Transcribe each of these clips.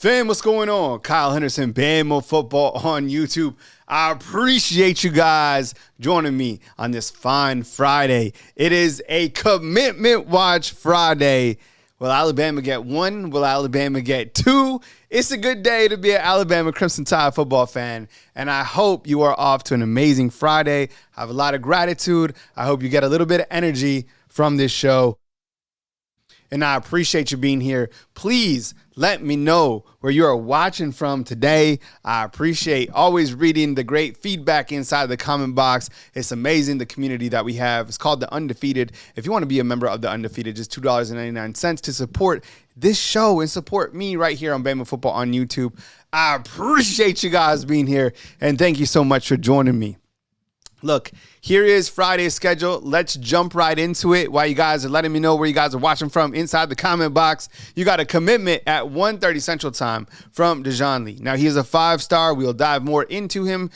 Fam, what's going on? Kyle Henderson, Bama Football on YouTube. I appreciate you guys joining me on this fine Friday. It is a commitment watch Friday. Will Alabama get one? Will Alabama get two? It's a good day to be an Alabama Crimson Tide football fan, and I hope you are off to an amazing Friday. I have a lot of gratitude. I hope you get a little bit of energy from this show, and I appreciate you being here. Please let me know where you are watching from today. I appreciate always reading the great feedback inside the comment box. It's amazing, the community that we have. It's called The Undefeated. If you want to be a member of The Undefeated, just $2.99 to support this show and support me right here on Bama Football on YouTube. I appreciate you guys being here, and thank you so much for joining me. Look, here is Friday's schedule. Let's jump right into it while you guys are letting me know where you guys are watching from inside the comment box. You got a commitment at 1:30 Central Time from Dijon Lee. Now, he is a 5-star. We'll dive more into him.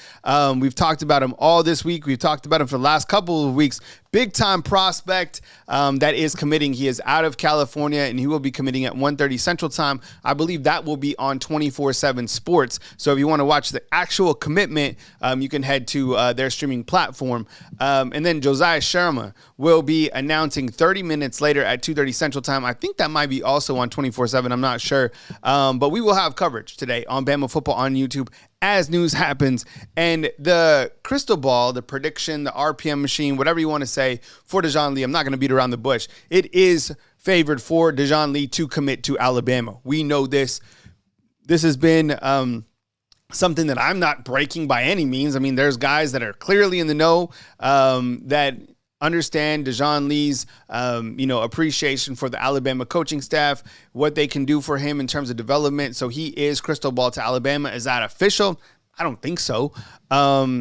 We've talked about him all this week. We've talked about him for the last couple of weeks. Big-time prospect that is committing. He is out of California, and he will be committing at 1:30 Central Time. I believe that will be on 24/7 Sports. So if you want to watch the actual commitment, you can head to their streaming platform. And then Josiah Sharma will be announcing 30 minutes later at 2:30 Central Time. I think that might be also on 24/7. I'm not sure. But we will have coverage today on Bama Football on YouTube as news happens. And the crystal ball, the prediction, the RPM machine, whatever you want to say for Dijon Lee, I'm not going to beat around the bush. It is favored for Dijon Lee to commit to Alabama. We know this. This has been something that I'm not breaking by any means. I mean, there's guys that are clearly in the know that understand Dijon Lee's, appreciation for the Alabama coaching staff, what they can do for him in terms of development. So he is crystal ball to Alabama. Is that official? I don't think so,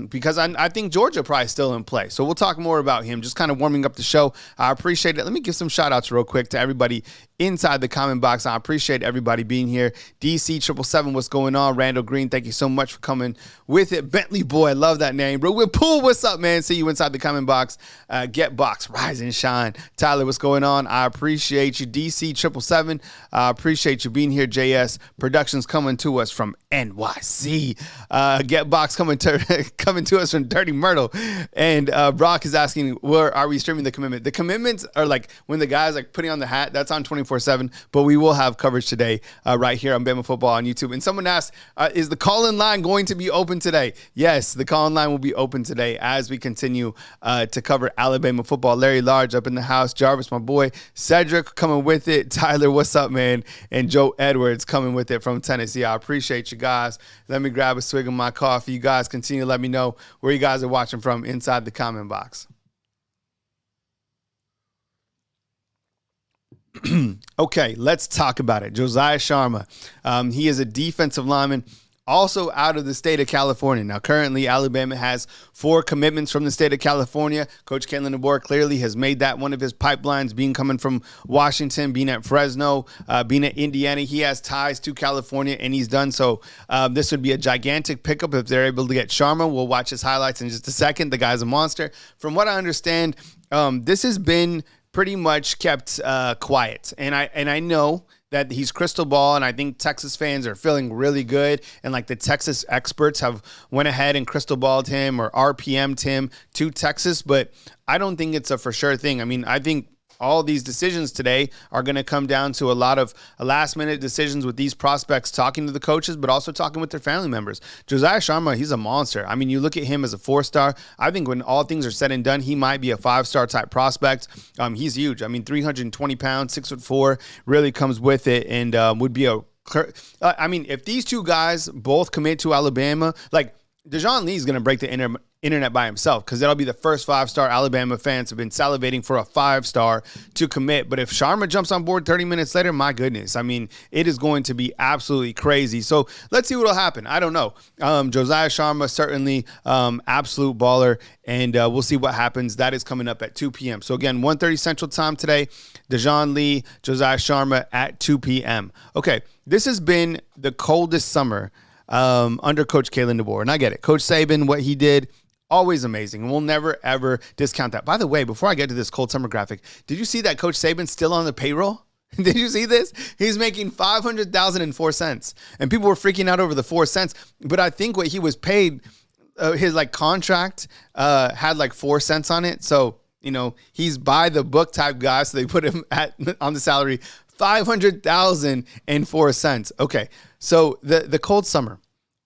because I think Georgia probably still in play. So we'll talk more about him, just kind of warming up the show. I appreciate it. Let me give some shout outs real quick to everybody inside the comment box. I appreciate everybody being here. DC 777, what's going on? Randall Green, thank you so much for coming with it. Bentley Boy, I love that name. Bro, Will Pool, what's up, man? See you inside the comment box. Get Box, rise and shine. Tyler, what's going on? I appreciate you. DC 777, I appreciate you being here. JS Productions coming to us from NYC. Get Box coming to us from Dirty Myrtle. And Brock is asking, where are we streaming the commitment? The commitments are like when the guys like putting on the hat, that's on 24/7, but we will have coverage today right here on Bama Football on YouTube. And someone asked, is the call-in line going to be open today? Yes, the call-in line will be open today as we continue to cover Alabama football. Larry Large up in the house. Jarvis, my boy. Cedric coming with it. Tyler, what's up, man? And Joe Edwards coming with it from Tennessee. I appreciate you guys. Let me grab a swig of my coffee. You guys continue to let me know where you guys are watching from inside the comment box. Okay, let's talk about it. Josiah Sharma. He is a defensive lineman, also out of the state of California. Now, currently, Alabama has 4 commitments from the state of California. Coach Kalen DeBoer clearly has made that one of his pipelines, being coming from Washington, being at Fresno, being at Indiana. He has ties to California, and he's done so. This would be a gigantic pickup if they're able to get Sharma. We'll watch his highlights in just a second. The guy's a monster. From what I understand, this has been pretty much kept quiet. And I know that he's crystal ball, and I think Texas fans are feeling really good. And like the Texas experts have went ahead and crystal balled him or RPM'd him to Texas, but I don't think it's a for sure thing. I mean, I think all these decisions today are going to come down to a lot of last minute decisions with these prospects talking to the coaches, but also talking with their family members. Josiah Sharma, he's a monster. I mean, you look at him as a 4-star. I think when all things are said and done, he might be a 5-star type prospect. He's huge. I mean, 320 pounds, 6'4", really comes with it, and would be a. I mean, if these two guys both commit to Alabama, like Dijon Lee is going to break the internet by himself, because that'll be the first 5-star Alabama fans have been salivating for a 5-star to commit. But if Sharma jumps on board 30 minutes later, my goodness, I mean, it is going to be absolutely crazy. So let's see what will happen. I don't know. Josiah Sharma, certainly absolute baller, and we'll see what happens. That is coming up at 2 p.m. So again, 1:30 Central Time today, Dijon Lee, Josiah Sharma at 2 p.m. Okay, this has been the coldest summer under Coach Kalen DeBoer. And I get it. Coach Saban, what he did, always amazing. And we'll never, ever discount that. By the way, before I get to this cold summer graphic, did you see that Coach Saban's still on the payroll? Did you see this? He's making $500,004. And people were freaking out over the 4 cents. But I think what he was paid, his like contract had like 4 cents on it. So, you know, he's by the book type guy. So they put him on the salary $500,004. Okay, so the cold summer,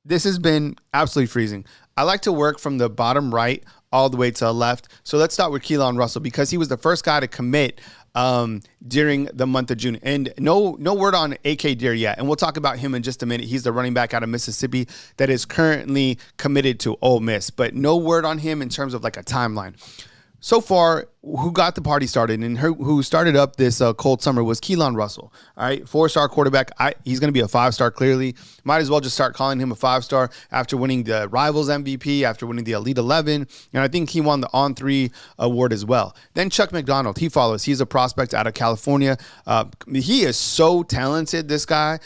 this has been absolutely freezing. I like to work from the bottom right all the way to the left. So let's start with Keelan Russell, because he was the first guy to commit during the month of June. And no word on AK Deer yet. And we'll talk about him in just a minute. He's the running back out of Mississippi that is currently committed to Ole Miss, but no word on him in terms of like a timeline. So far, who got the party started and who started up this cold summer was Keelan Russell. All right, 4-star quarterback. He's going to be a 5-star clearly. Might as well just start calling him a 5-star after winning the Rivals MVP, after winning the Elite 11. And I think he won the On3 award as well. Then Chuck McDonald, he follows. He's a prospect out of California. He is so talented, this guy.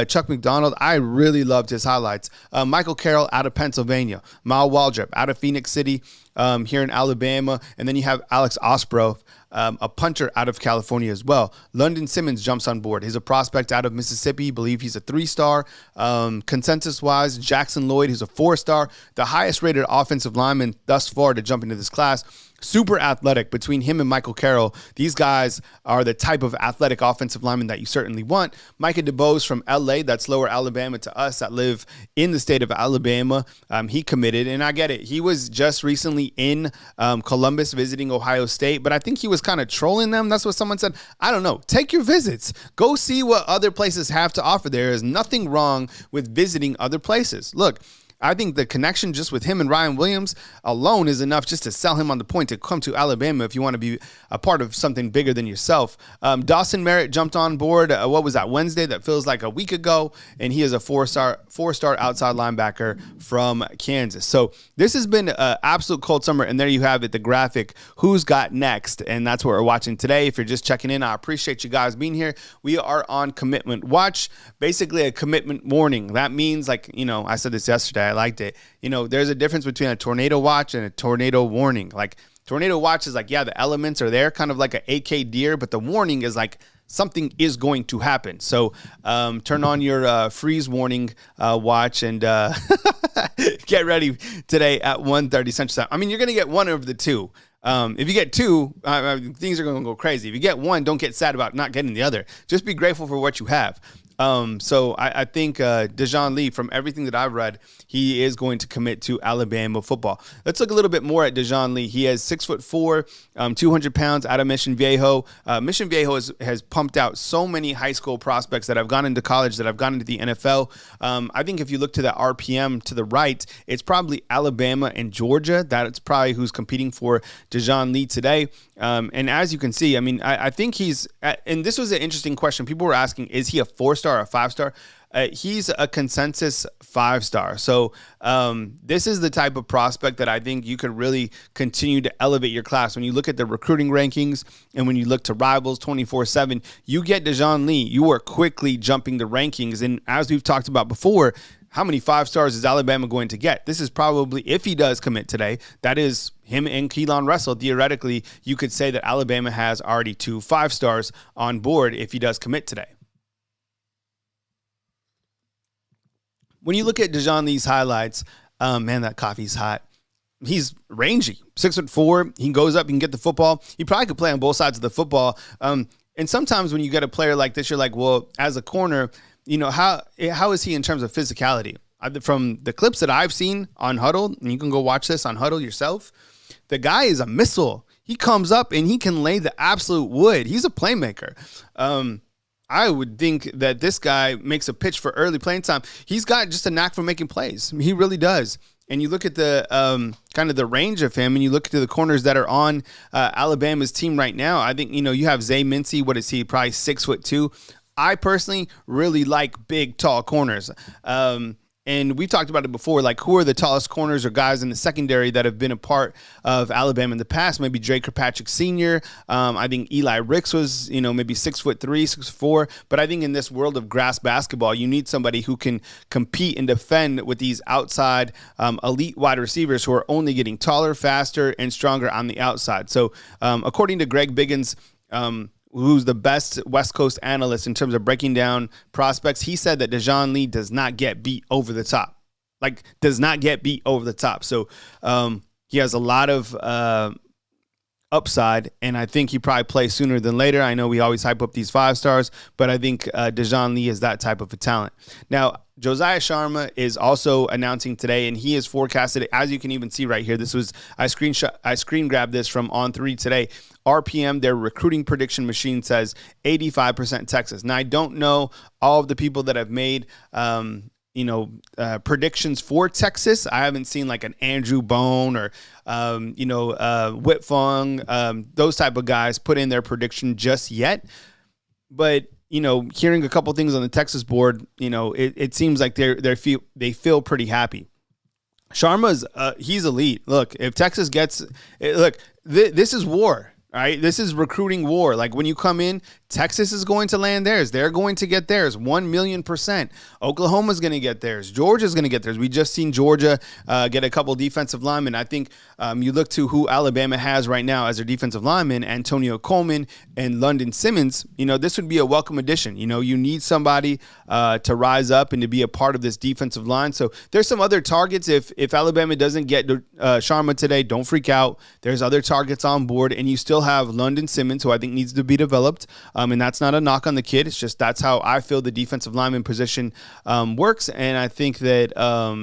Chuck McDonald, I really loved his highlights. Michael Carroll out of Pennsylvania. Mal Waldrop out of Phoenix City. Here in Alabama. And then you have Alex Osbrow, a punter out of California as well. London Simmons jumps on board. He's a prospect out of Mississippi. I believe he's a 3-star. Consensus-wise, Jackson Lloyd, who's a 4-star, the highest-rated offensive lineman thus far to jump into this class. Super athletic. Between him and Michael Carroll, these guys are the type of athletic offensive lineman that you certainly want. Micah DeBose from LA, that's lower Alabama to us that live in the state of Alabama. He committed, and I get it. He was just recently in Columbus visiting Ohio State, but I think he was kind of trolling them. That's what someone said. I don't know. Take your visits. Go see what other places have to offer. There is nothing wrong with visiting other places. Look, I think the connection just with him and Ryan Williams alone is enough just to sell him on the point to come to Alabama if you want to be a part of something bigger than yourself. Dawson Merritt jumped on board. What was that, Wednesday? That feels like a week ago. And he is a 4-star outside linebacker from Kansas. So this has been an absolute cold summer. And there you have it, the graphic, who's got next. And that's what we're watching today. If you're just checking in, I appreciate you guys being here. We are on commitment watch, basically a commitment warning. That means, like, you know, I said this yesterday. I liked it. You know, there's a difference between a tornado watch and a tornado warning. Like, tornado watch is like, yeah, the elements are there, kind of like an AK Deer, but the warning is like something is going to happen. So turn on your freeze warning watch and get ready today at 1:30 Central Time. I mean, you're going to get one of the two. If you get two, things are going to go crazy. If you get one, don't get sad about not getting the other. Just be grateful for what you have. So I think Dijon Lee, from everything that I've read, he is going to commit to Alabama football. Let's look a little bit more at Dijon Lee. He is 6'4", 200 pounds, out of Mission Viejo. Mission Viejo has pumped out so many high school prospects that have gone into college, that have gone into the NFL. I think if you look to that RPM to the right, it's probably Alabama and Georgia. That's probably who's competing for Dijon Lee today. And as you can see, I mean, I think he's, and this was an interesting question. People were asking, is he a 4-star or a 5-star? He's a consensus 5-star. So this is the type of prospect that I think you could really continue to elevate your class. When you look at the recruiting rankings and when you look to rivals 24/7, you get Dijon Lee, you are quickly jumping the rankings. And as we've talked about before, how many 5-stars is Alabama going to get? This is probably, if he does commit today, that is him and Keelan Russell. Theoretically, you could say that Alabama has already 2 5-stars on board if he does commit today. When you look at Dijon Lee's highlights, man, that coffee's hot. He's rangy, 6'4". He goes up, he can get the football. He probably could play on both sides of the football. And sometimes when you get a player like this, you're like, well, as a corner, you know, how is he in terms of physicality? From the clips that I've seen on Huddle, and you can go watch this on Huddle yourself, the guy is a missile. He comes up and he can lay the absolute wood. He's a playmaker. I would think that this guy makes a pitch for early playing time. He's got just a knack for making plays. He really does. And you look at the kind of the range of him, and you look to the corners that are on Alabama's team right now. I think, you know, you have Zay Mincy. What is he? Probably 6'2". I personally really like big, tall corners. And we've talked about it before, like who are the tallest corners or guys in the secondary that have been a part of Alabama in the past? Maybe Dre Kirkpatrick Sr. I think Eli Ricks was, you know, maybe 6'3", 6'4". But I think in this world of grass basketball, you need somebody who can compete and defend with these outside elite wide receivers who are only getting taller, faster, and stronger on the outside. So according to Greg Biggins, who's the best West Coast analyst in terms of breaking down prospects, he said that Dijon Lee does not get beat over the top. Like, does not get beat over the top. So he has a lot of upside, and I think he probably plays sooner than later. I know we always hype up these 5-stars, but I think Dijon Lee is that type of a talent. Now, Josiah Sharma is also announcing today, and he is forecasted, as you can even see right here. This was, I screen grabbed this from On3 today. RPM, their recruiting prediction machine, says 85% Texas. Now, I don't know all of the people that have made predictions for Texas. I haven't seen like an Andrew Bone or Whit Fung, those type of guys put in their prediction just yet. But hearing a couple things on the Texas board, it seems like they feel pretty happy. Sharma's he's elite. Look, if Texas gets this is war. All right, this is recruiting war. Like when you come in, Texas is going to land theirs. They're going to get theirs 1,000,000%. Oklahoma's going to get theirs. Georgia's going to get theirs. We just seen Georgia get a couple defensive linemen. I think you look to who Alabama has right now as their defensive linemen, Antonio Coleman and London Simmons. This would be a welcome addition. You need somebody to rise up and to be a part of this defensive line. So there's some other targets. If Alabama doesn't get Sharma today, don't freak out. There's other targets on board, and you still have London Simmons, who I think needs to be developed. And that's not a knock on the kid. It's just that's how I feel the defensive lineman position works. And I think that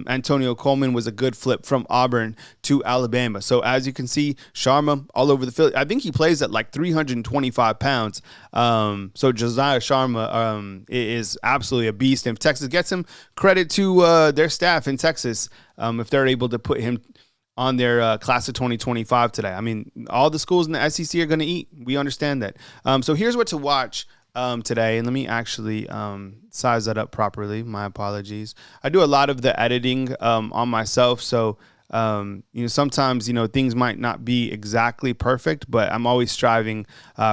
Antonio Coleman was a good flip from Auburn to Alabama. So as you can see, Sharma all over the field. I think he plays at like 325 pounds. So Josiah Sharma is absolutely a beast. And if Texas gets him, credit to their staff in Texas if they're able to put him on their class of 2025 today. I mean, all the schools in the SEC are going to eat. We understand that. So here's what to watch today. And let me actually size that up properly. My apologies. I do a lot of the editing on myself. So, sometimes, things might not be exactly perfect, but I'm always striving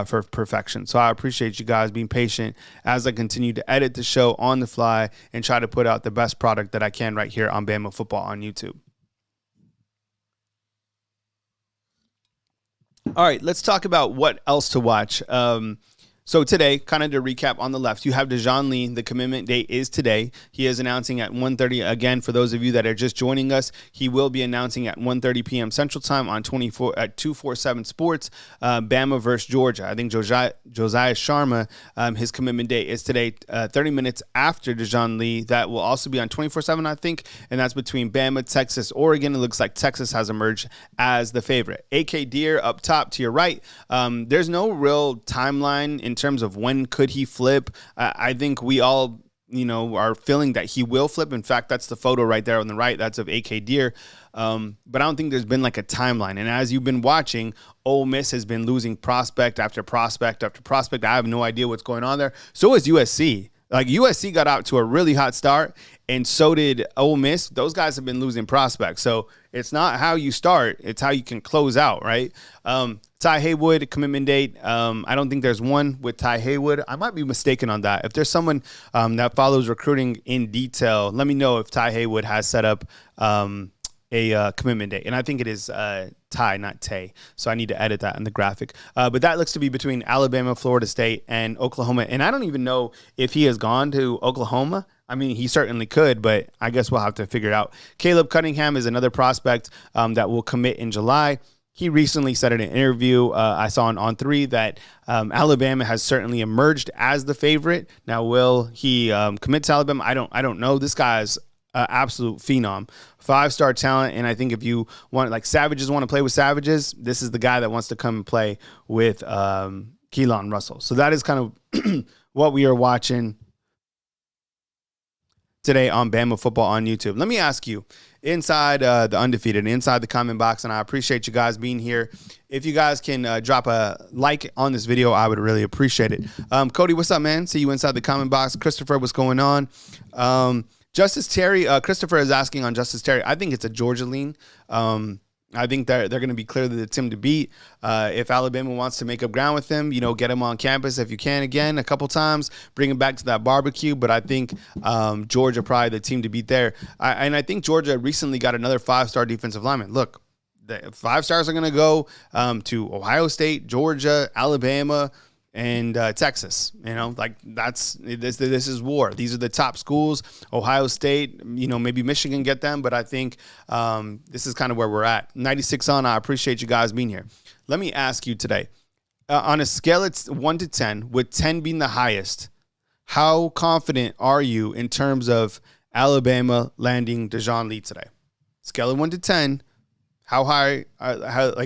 for perfection. So I appreciate you guys being patient as I continue to edit the show on the fly and try to put out the best product that I can right here on Bama Football on YouTube. All right, let's talk about what else to watch. So today, kind of to recap on the left, you have Dijon Lee. The commitment date is today. He is announcing at 1:30. Again, for those of you that are just joining us, he will be announcing at 1:30 p.m. Central Time on 247 Sports, Bama versus Georgia. I think Josiah Sharma, his commitment date is today, 30 minutes after Dijon Lee. That will also be on 24/7, I think, and that's between Bama, Texas, Oregon. It looks like Texas has emerged as the favorite. AK Deer up top to your right. There's no real timeline in terms of when could he flip. I think we all, are feeling that he will flip. In fact, that's the photo right there on the right. That's of AK Deer. But I don't think there's been like a timeline. And as you've been watching, Ole Miss has been losing prospect after prospect after prospect. I have no idea what's going on there. So is USC. Like USC got out to a really hot start, and so did Ole Miss. Those guys have been losing prospects. So it's not how you start, it's how you can close out, right? Ty Haywood, commitment date. I don't think there's one with Ty Haywood. I might be mistaken on that. If there's someone that follows recruiting in detail, let me know if Ty Haywood has set up a commitment date. And I think it is Ty, not Tay. So I need to edit that in the graphic. But that looks to be between Alabama, Florida State, and Oklahoma. And I don't even know if he has gone to Oklahoma. I mean, he certainly could, but I guess we'll have to figure it out. Caleb Cunningham is another prospect that will commit in July. He recently said in an interview I saw on On3 that Alabama has certainly emerged as the favorite. Now, will he commit to Alabama? I don't know. This guy's absolute phenom, 5-star talent. And I think if you want, like, Savages want to play with Savages, this is the guy that wants to come and play with Keelan Russell. So that is kind of what we are watching today on Bama Football on YouTube. Let me ask you, inside the Undefeated, inside the comment box, and I appreciate you guys being here. If you guys can drop a like on this video, I would really appreciate it. Cody, what's up, man? See you inside the comment box. Christopher, what's going on? Justice Terry, Christopher is asking on Justice Terry. I think it's a Georgia lean. I think they're going to be clearly the team to beat. If Alabama wants to make up ground with them, get him on campus if you can again a couple times, bring him back to that barbecue. But I think Georgia probably the team to beat there. And I think Georgia recently got another 5-star defensive lineman. Look, the 5 stars are going to go to Ohio State, Georgia, Alabama, and Texas. This is war. These are the top schools. Ohio State, maybe Michigan get them, but I think this is kind of where we're at. 96 on. I appreciate you guys being here. Let me ask you today, on a scale of 1 to 10, with 10 being the highest, how confident are you in terms of Alabama landing Dijon Lee today? Scale of 1 to 10. How high?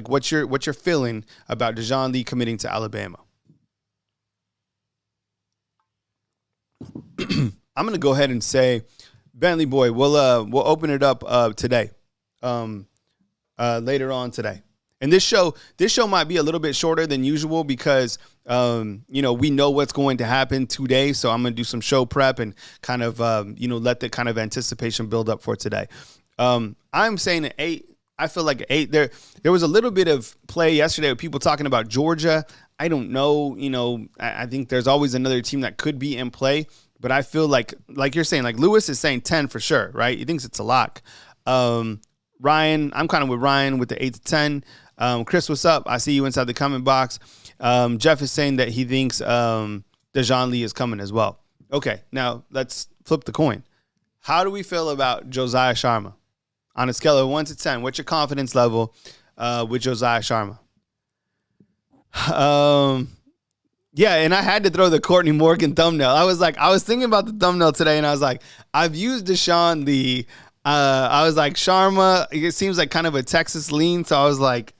What's your feeling about Dijon Lee committing to Alabama? I'm going to go ahead and say, Bentley boy, we'll open it up today, later on today. And this show might be a little bit shorter than usual because, we know what's going to happen today. So I'm going to do some show prep and kind of, let the kind of anticipation build up for today. I'm saying an 8. I feel like 8. There was a little bit of play yesterday with people talking about Georgia. I don't know. I think there's always another team that could be in play. But I feel like you're saying, like Lewis is saying 10 for sure, right? He thinks it's a lock. Ryan, I'm kind of with Ryan with the 8 to 10. Chris, what's up? I see you inside the comment box. Jeff is saying that he thinks Dijon Lee is coming as well. Okay, now let's flip the coin. How do we feel about Josiah Sharma? On a scale of 1 to 10, what's your confidence level with Josiah Sharma? Yeah, and I had to throw the Courtney Morgan thumbnail. I was thinking about the thumbnail today, and I was like, I've used Dijon Lee. I was like, Sharma, it seems like kind of a Texas lean. So I was like,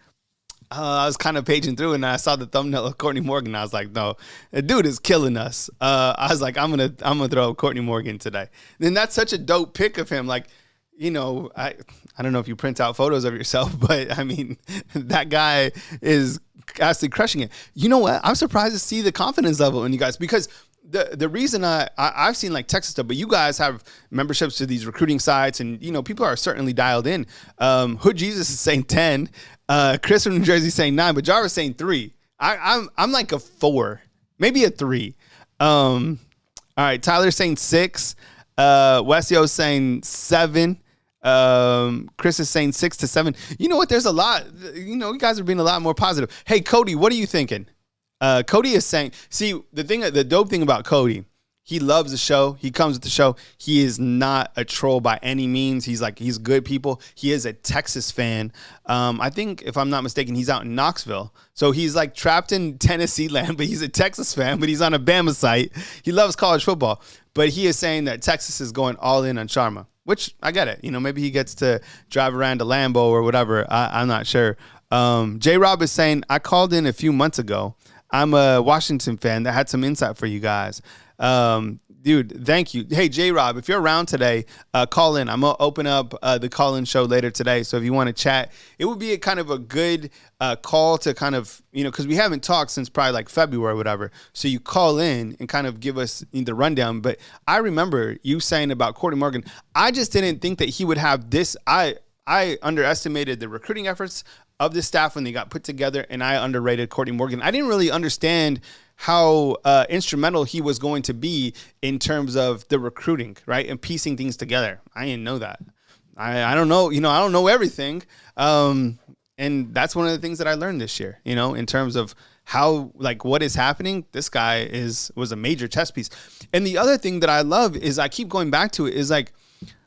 I was kind of paging through, and I saw the thumbnail of Courtney Morgan. And I was like, no, the dude is killing us. I was like, I'm gonna throw Courtney Morgan today. And that's such a dope pic of him. Like, I don't know if you print out photos of yourself, but I mean, that guy is absolutely crushing it. You know what? I'm surprised to see the confidence level in you guys, because the reason I've seen like Texas stuff, but you guys have memberships to these recruiting sites, and people are certainly dialed in. Hood Jesus is saying 10. Chris from New Jersey is saying 9, but Jarvis saying 3. I'm like a 4, maybe a 3. All right, Tyler's saying 6. Westio's saying 7. Chris is saying 6 to 7. You know what? There's a lot. You guys are being a lot more positive. Hey, Cody, what are you thinking? Cody is saying, see, the dope thing about Cody, he loves the show. He comes with the show. He is not a troll by any means. He's good people. He is a Texas fan. I think, if I'm not mistaken, he's out in Knoxville. So he's like trapped in Tennessee land, but he's a Texas fan, but he's on a Bama site. He loves college football. But he is saying that Texas is going all in on Sharma, which I get it. Maybe he gets to drive around a Lambo or whatever. I'm not sure. J-Rob is saying, I called in a few months ago. I'm a Washington fan that had some insight for you guys. Dude, thank you. Hey, J-Rob, if you're around today, call in. I'm going to open up the call-in show later today. So if you want to chat, it would be a kind of a good call to kind of, because we haven't talked since probably like February or whatever. So you call in and kind of give us the rundown. But I remember you saying about Courtney Morgan, I just didn't think that he would have this. I underestimated the recruiting efforts of the staff when they got put together, and I underrated Courtney Morgan. I didn't really understand how instrumental he was going to be in terms of the recruiting, right, and piecing things together. I didn't know that. I don't know. I don't know everything, and that's one of the things that I learned this year. In terms of how, like, what is happening. This guy was a major chess piece. And the other thing that I love is, I keep going back to it, is like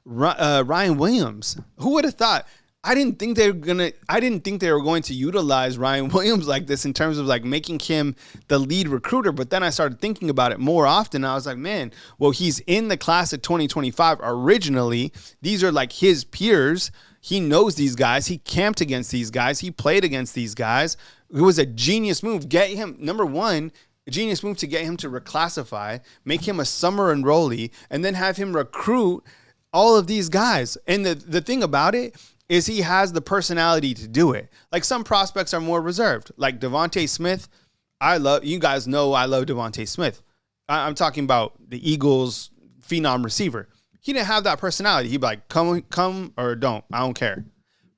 Ryan Williams. Who would have thought? I didn't think they were going to utilize Ryan Williams like this in terms of like making him the lead recruiter. But then I started thinking about it more often. I was like, man, well, he's in the class of 2025 originally. These are like his peers. He knows these guys. He camped against these guys. He played against these guys. It was a genius move. Get him, number one, a genius move to get him to reclassify, make him a summer enrollee, and then have him recruit all of these guys. And the thing about it is he has the personality to do it. Like, some prospects are more reserved. Like Devontae Smith, you guys know I love Devontae Smith. I'm talking about the Eagles' phenom receiver. He didn't have that personality. He'd be like, come or don't. I don't care.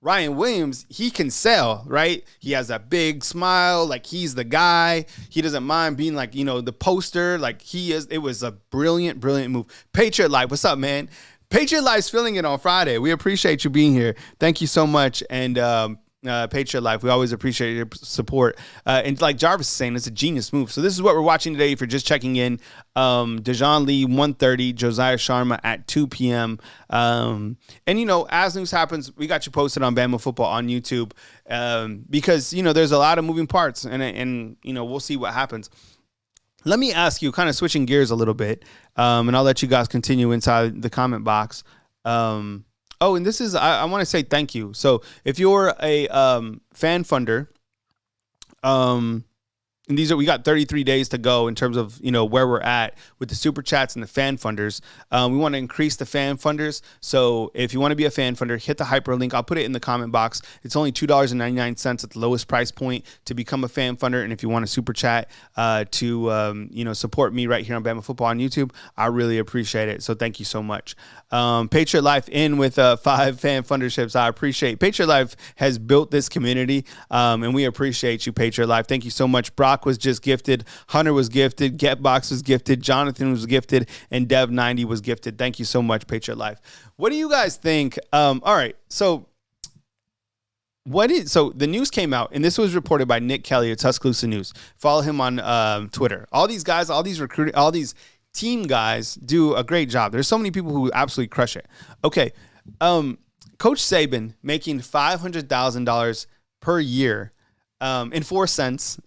Ryan Williams, he can sell, right? He has that big smile. Like, he's the guy. He doesn't mind being like, the poster. Like, he is. It was a brilliant, brilliant move. Patriot Life, what's up, man? Patriot Life's filling it on Friday. We appreciate you being here. Thank you so much. And Patriot Life, we always appreciate your support. And like Jarvis is saying, it's a genius move. So this is what we're watching today if you're just checking in. Dijon Lee, 1:30, Josiah Sharma at 2 p.m. And, as news happens, we got you posted on Bama Football on YouTube because, there's a lot of moving parts and we'll see what happens. Let me ask you, kind of switching gears a little bit, and I'll let you guys continue inside the comment box. And this is, I want to say thank you. So if you're a fan funder, and we got 33 days to go in terms of, where we're at with the super chats and the fan funders. We want to increase the fan funders. So if you want to be a fan funder, hit the hyperlink. I'll put it in the comment box. It's only $2.99 at the lowest price point to become a fan funder. And if you want to super chat to support me right here on Bama Football on YouTube, I really appreciate it. So thank you so much. Patriot Life in with 5 fan funderships. I appreciate Patriot Life has built this community, and we appreciate you, Patriot Life. Thank you so much. Brock was just gifted. Hunter was gifted. Getbox was gifted. Jonathan was gifted. And Dev90 was gifted. Thank you so much, Patriot Life. What do you guys think? All right. So the news came out, and this was reported by Nick Kelly at Tuscaloosa News. Follow him on Twitter. All these guys, all these recruiting, all these team guys do a great job. There's so many people who absolutely crush it. Okay. Coach Saban making $500,000 per year in 4 cents.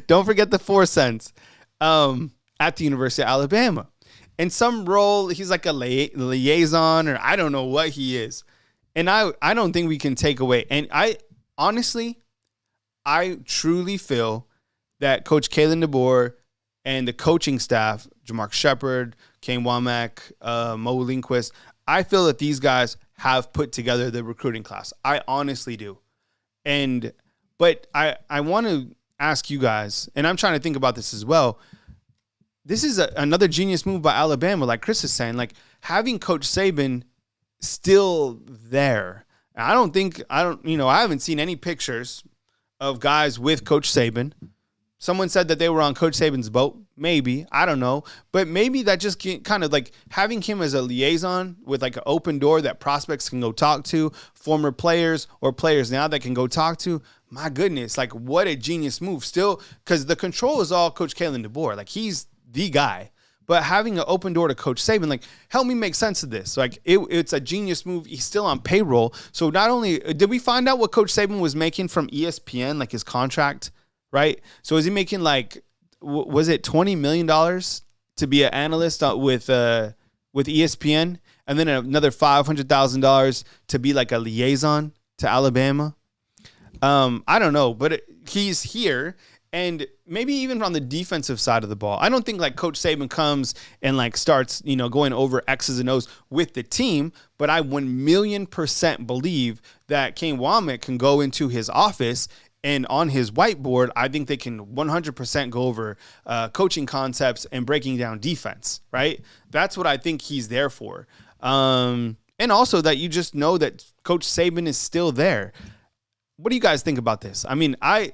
Don't forget the 4 cents at the University of Alabama. In some role, he's like a liaison, or I don't know what he is. And I don't think we can take away. And I truly feel that Coach Kalen DeBoer and the coaching staff, Jamark Shepard, Kane Womack, Mo Lindquist, I feel that these guys have put together the recruiting class. I honestly do. But I want to ask you guys, and I'm trying to think about this as well. This is another genius move by Alabama, like Chris is saying, like having Coach Saban still there. I haven't seen any pictures of guys with Coach Saban. Someone said that they were on Coach Saban's boat. Maybe. I don't know. But maybe that just kind of like having him as a liaison with like an open door that prospects can go talk to, former players or players now that can go talk to, my goodness, like what a genius move. Still, because the control is all Coach Kalen DeBoer. Like he's the guy. But having an open door to Coach Saban, like, help me make sense of this. Like, it's a genius move. He's still on payroll. So not only did we find out what Coach Saban was making from ESPN, like his contract, right? So is he making like, was it $20 million to be an analyst with ESPN, and then another $500,000 to be like a liaison to Alabama? I don't know, but he's here. And maybe even on the defensive side of the ball, I don't think like Coach Saban comes and like starts, going over X's and O's with the team. But I 1,000,000% believe that Kane Womack can go into his office and on his whiteboard, I think they can 100% go over coaching concepts and breaking down defense, right? That's what I think he's there for. And also that you just know that Coach Saban is still there. What do you guys think about this? I mean, I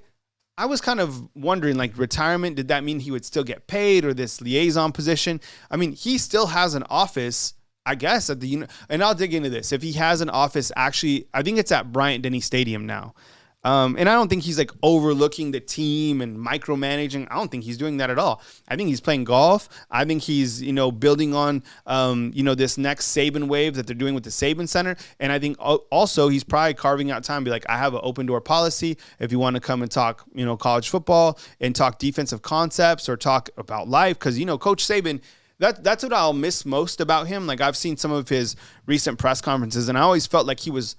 was kind of wondering, like, retirement, did that mean he would still get paid, or this liaison position? I mean, he still has an office, I guess, at the and I'll dig into this. If he has an office, actually, I think it's at Bryant-Denny Stadium now. And I don't think he's like overlooking the team and micromanaging. I don't think he's doing that at all. I think he's playing golf. I think he's, building on, this next Saban wave that they're doing with the Saban Center. And I think also he's probably carving out time to be like, I have an open door policy. If you want to come and talk, college football and talk defensive concepts or talk about life. Cause Coach Saban, that's what I'll miss most about him. Like I've seen some of his recent press conferences and I always felt like he was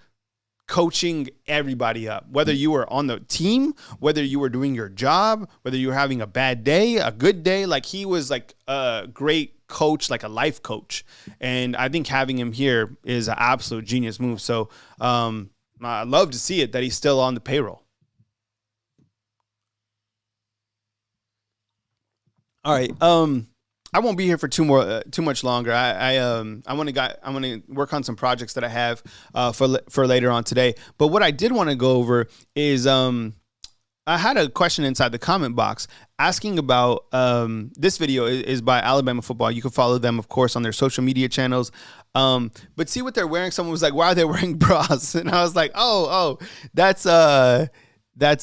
coaching everybody up, whether you were on the team, whether you were doing your job, whether you were having a bad day, a good day. Like he was like a great coach, like a life coach. And I think having him here is an absolute genius move. So I love to see it that he's still on the payroll. All right. I won't be here for too much longer. I want to work on some projects that I have for later on today. But what I did want to go over is I had a question inside the comment box asking about this video is by Alabama Football. You can follow them, of course, on their social media channels. But see what they're wearing. Someone was like, "Why are they wearing bras?" And I was like, "Oh, that's a good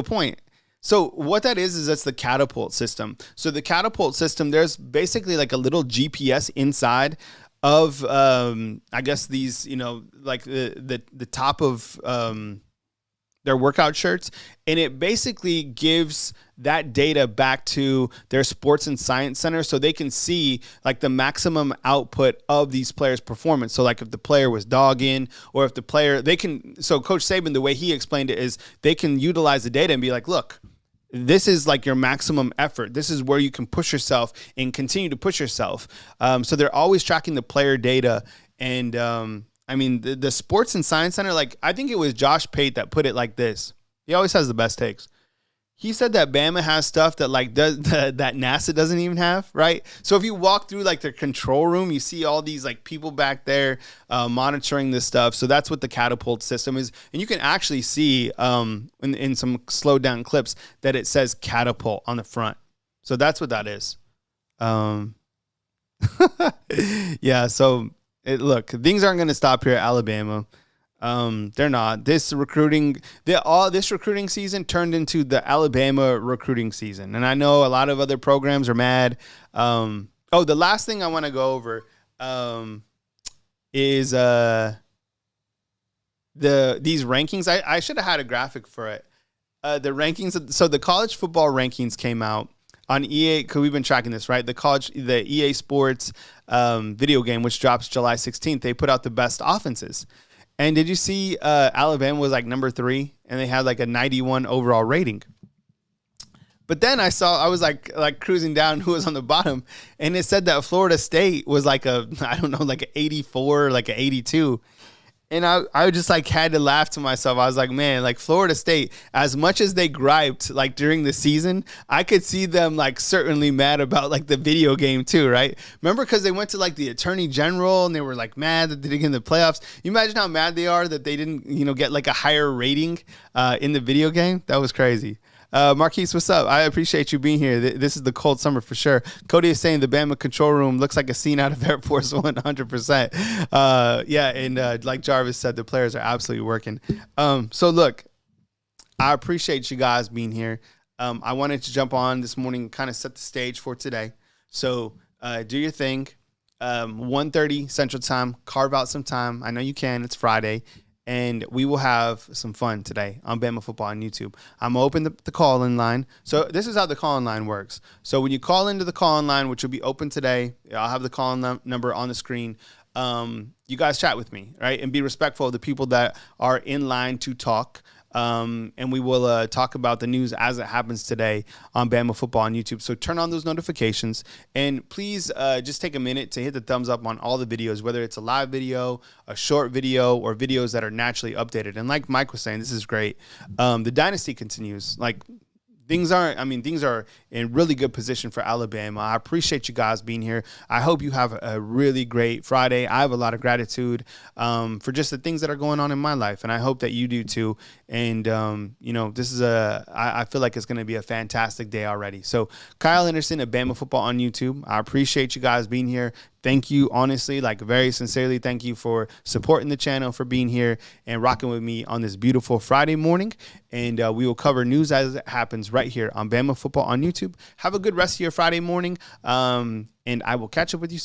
point." So what that is that's the catapult system. So the catapult system, there's basically like a little GPS inside of, I guess these, like the top of their workout shirts. And it basically gives that data back to their sports and science center so they can see like the maximum output of these players' performance. So like if the player was dogging or if the player, so Coach Saban, the way he explained it is they can utilize the data and be like, look, this is like your maximum effort. This is where you can push yourself and continue to push yourself. So they're always tracking the player data. And the Sports and Science Center, like I think it was Josh Pate that put it like this. He always has the best takes. He said that Bama has stuff that like that NASA doesn't even have, right? So if you walk through like their control room, you see all these like people back there monitoring this stuff. So that's what the catapult system is, and you can actually see in some slowed down clips that it says catapult on the front. So that's what that is. Yeah. So look, things aren't going to stop here at Alabama. They're not. This recruiting season turned into the Alabama recruiting season. And I know a lot of other programs are mad. The last thing I want to go over is these rankings. I should have had a graphic for it. The rankings. So the college football rankings came out on EA, because we've been tracking this, right? The EA Sports video game, which drops July 16th, they put out the best offenses. And did you see Alabama was like number 3 and they had like a 91 overall rating? But then I was like cruising down who was on the bottom, and it said that Florida State was like like an 84, like an 82. And I just like had to laugh to myself. I was like, man, like Florida State, as much as they griped like during the season, I could see them like certainly mad about like the video game too, right? Remember, because they went to like the Attorney General and they were like mad that they didn't get in the playoffs. You imagine how mad they are that they didn't, get like a higher rating in the video game? That was crazy. Marquise, what's up? I appreciate you being here. This is the cold summer for sure. Cody is saying the Bama control room looks like a scene out of Air Force 100%. Yeah, and like Jarvis said, the players are absolutely working. So look, I appreciate you guys being here. I wanted to jump on this morning and kind of set the stage for today. So do your thing. 1:30 Central Time. Carve out some time. I know you can. It's Friday. And we will have some fun today on Bama Football on YouTube. I'm going to open the call-in line. So this is how the call-in line works. So when you call into the call-in line, which will be open today, I'll have the call-in number on the screen. You guys chat with me, right? And be respectful of the people that are in line to talk. And we will talk about the news as it happens today on Bama Football on YouTube. So turn on those notifications, and please just take a minute to hit the thumbs up on all the videos, whether it's a live video, a short video, or videos that are naturally updated. And like Mike was saying, this is great. The dynasty continues. Like, things are in really good position for Alabama. I appreciate you guys being here. I hope you have a really great Friday. I have a lot of gratitude for just the things that are going on in my life, and I hope that you do too. And, this is I feel like it's going to be a fantastic day already. So Kyle Henderson at Bama Football on YouTube. I appreciate you guys being here. Thank you, honestly, like very sincerely. Thank you for supporting the channel, for being here and rocking with me on this beautiful Friday morning. And we will cover news as it happens right here on Bama Football on YouTube. Have a good rest of your Friday morning. And I will catch up with you soon.